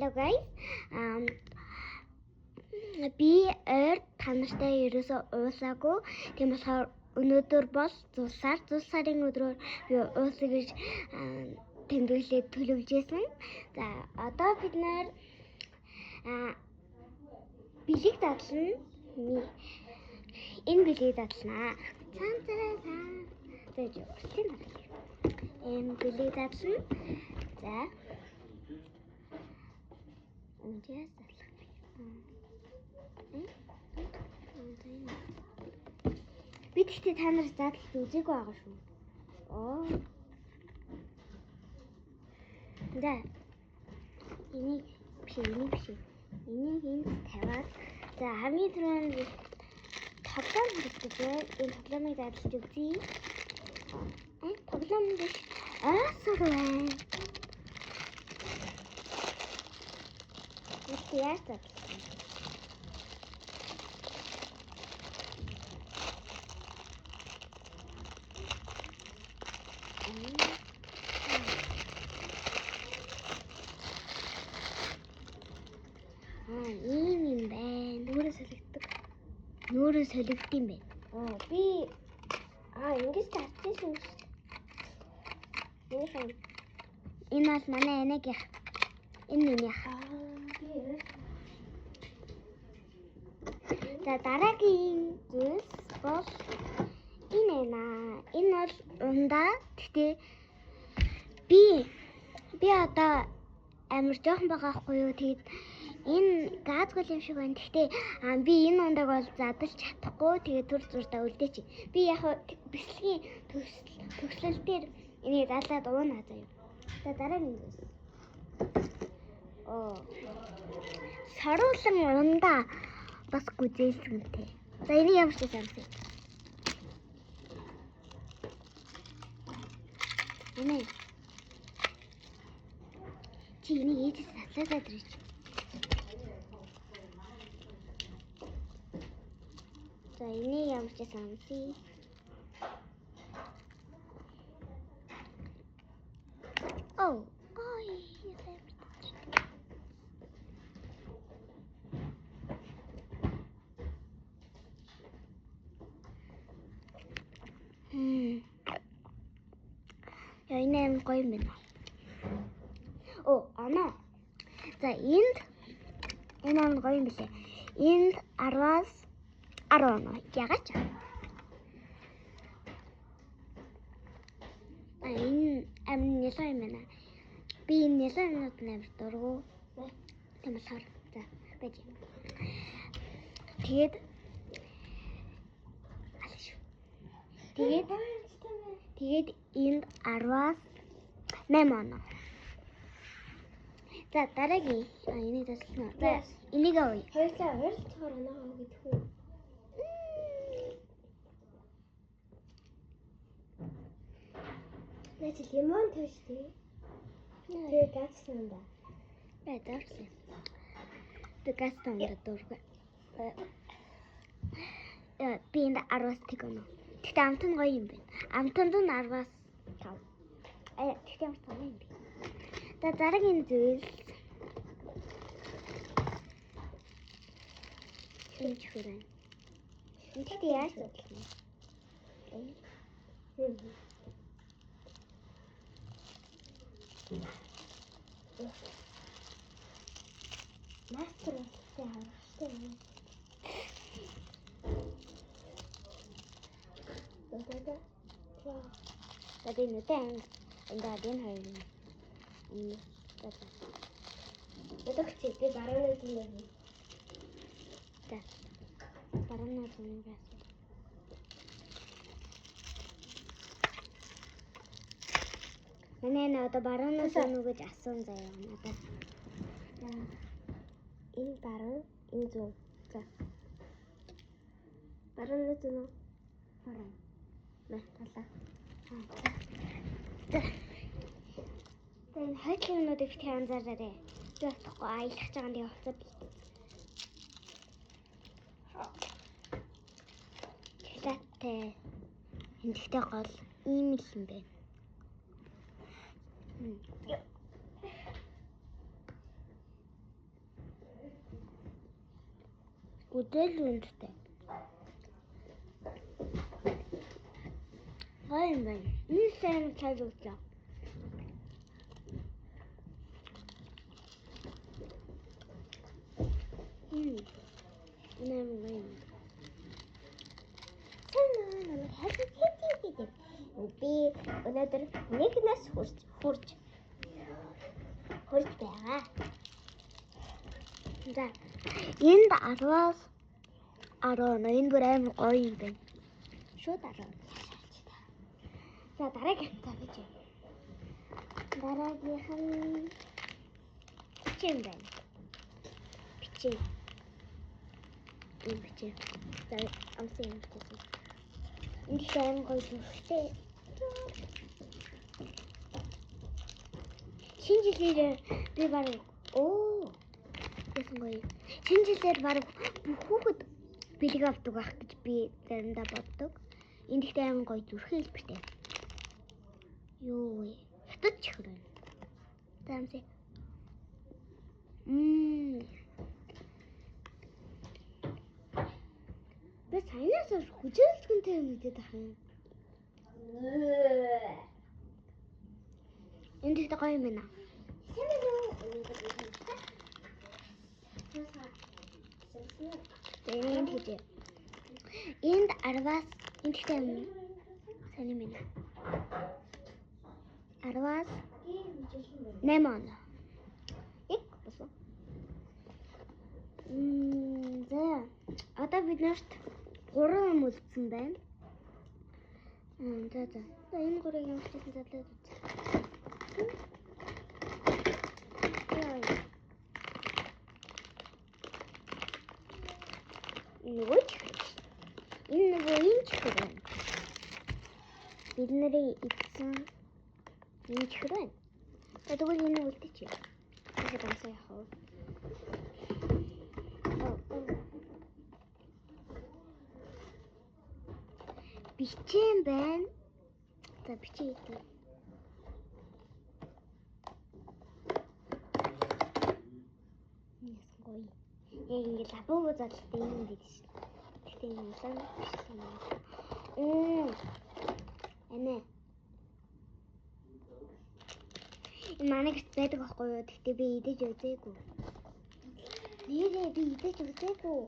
Hello guys. Би ойр та нартай ерөөсөө уулзаагүй. Тийм болохоор өнөөдөр бол зул сарын өдрөөр би уулзъя гэж тэмдэглээд төлөвлөж байсан. За одоо бид нэр бэлэг дадлана. Энэ бэлэг дадлана. Тэгж үстэй нарах. Энэ бэлэг дадлана. За. Үнэхээр би тэгтээ та нараас задлалт үзээгүй байгаа шүү. За. Энийг энд тавиад за хамгийн түрүүнд тоглоом хэрэгтэй. Энэ тоглоомыг задлж үзье. Тоглоом биш. Асуур. Яах вэ? Ийм байна. Нүрээ солигдсон юм байна. Би ингэж татчихсан шүү дээ. Энэ бол манай анагийнх. Энэ минийх. За дараагийн зүйлс бол энэ байна. Энэ бол ундаа. Гэтэ би одоо амар жоохон байгаа хгүй юу. Тэгэд энэ газгол юм шиг байна. Гэтэ би энэ ундааг бол задлж чадахгүй. Тэгээд төр зурдаа үлдээч. Би яг бэлгийн төгслөл дээр энийг задлаад уунаа заяа. За дараагийн зүйлс. Саруулан ундаа бас гүзээлсэнтэй. За энийг ямар ч юмсан. Эмээ. Чи энийг ээжээс задлаад ирж. За энийг ямар ч юмсан. Энэ юм гоё юм байна. Анаа. За энэ юм гоё юм билээ. Энд 10-аас 10 яагаад ч. Энэ амин нэлээ юм байна. Би энэ нэлээ юмнууд амар дургу. Тийм болохоор за байж. Тэгээд энд 10-аас 8 оноо. За дараагийн энийг задлана. За энийг авъя. Хоёулаа цогоор оноо гэдэг үү? Начи лимон төштэй. Тэгээ гацсан да. Дарсан. Тэгээ гацсан да дурга. Би энд 10-аас тэг оноо. Тэгтээ амт нь гоё юм байна. Амтнд нь 10-аас 5. Тэгтээ ямар гоё юм бэ? За дараагийн зүйл энэ чихэр байна. Тэгтээ яаж бодлоо? Мастер хэвчээ. Tadi nutang, enggak ada yang hari ini. Itu kecil, barang itu lagi. Dah, barang itu ni. Mana nak tu barang itu nunggu jasun saya. Nada. Ini barang, ini tu. Barang itu no. Barang. Nah, tala. Энэ хойтлын өнөдөө битгий анзаараарай. Жоохоо аялах гэж байгаа юм явцад. Тэгтээ энэ тэгтээ гол ийм л юм байна. Үдэл үнэтэй. Хай юм байна. Энэ сайн цааш үзлээ. Нэмэн. Санаа хатад хийдэг. Би өнөөдөр нэгнээс хурж байгаа. За энд 10-аас 10 энэ бүр амар гоё юм байна. Шууд 10. За дараагийн гэж. Дараагийнх нь бичэн байна. Бичээ. Энэ бичээ. За амсын бичээ. Энэ сайн гоё зүгтэй. Шинэ жилээр би баг ясан гоё. Шинэ жилээр баг хүүхэд бэлэг авдаг ах гэж би заримдаа боддог. Энэ ихтэй амар гоё зүрхэн хэлбэртэй. Юу вэ? Хятад чихэр байна. Таамсаа. Би саянаас хүчээлтгэнтэй юм гэдэг ахын. Энд ихтэй гоё юм байна. Энд хийжээ. Энд 10-аас энд ихтэй юм. Сайн юм байна. 10-аас 8 он. Их босоо. За одоо бид нарт 3 юм үлдсэн байна. За. За энэ 3-ыг юм хийсэн задлаад үз. Энэ чихэр байна. Бид нарын идсэн энэ чихэр байна. Тэгвэл энэ үлдээч. Тэгээд амсаа яхав. Бичэн байна. За бичээ идэ. Гоё. Яг ингэ лабог задлаа юм гэж. Тэгтээ юм сан бичсэн юм. Анаа. Манай гэрт байдаг байхгүй юу? Тэгтээ би идэж үзээгүй. Нэрээ би идэж үзээгүй.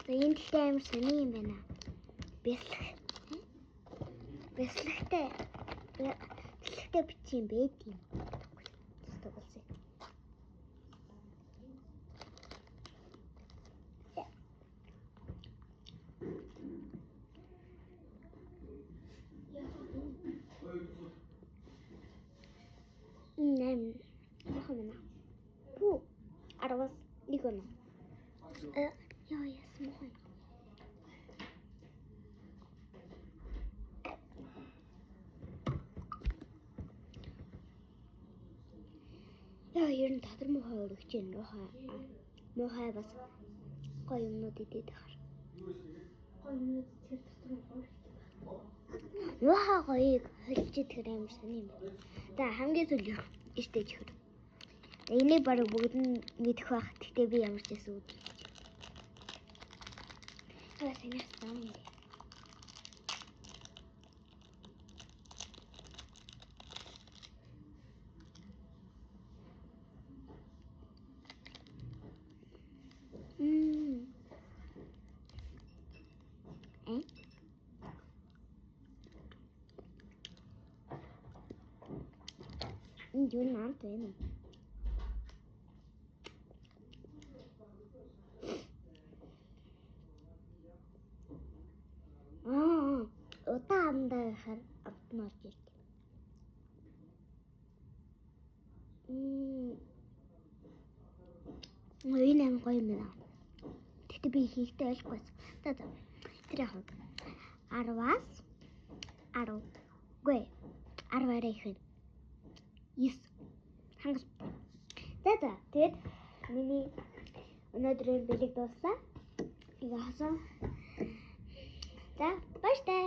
Энэ ихтэй амар сони юм байна. Бяслагтай бичсэн байдгийн. Тэгвэл. Махамна. Пу. 10-аас 1 он. Яа ясмой. Яа ер нь тадар мохоо өргөж юм мохоо бас гоё юмнууд идээд хар. Гоё юмнууд тэр дотор мохоо гоёг холж идэх амар сони юм. За хамгийн сүүлийн ихтэй чихэр. Энийг бараг бүгд нь мэдэх байх. Гэхдээ би ямар ч гэсэн үзэж. Аа санаастаа юм. Юу нэмт вэ? Удаандаа хар автомат гэх. Энэ юм гоё юм байна. Тэгтээ би хийхдээ ойлгохгүй. За. Тэр яг 10-аас 10. Гүй 10-аараа их вэ. 9. Хангас. За. Тэгээд миний өнөөдрийн бэлэг дуслаа. Тэгээ хасан. За, баяртай.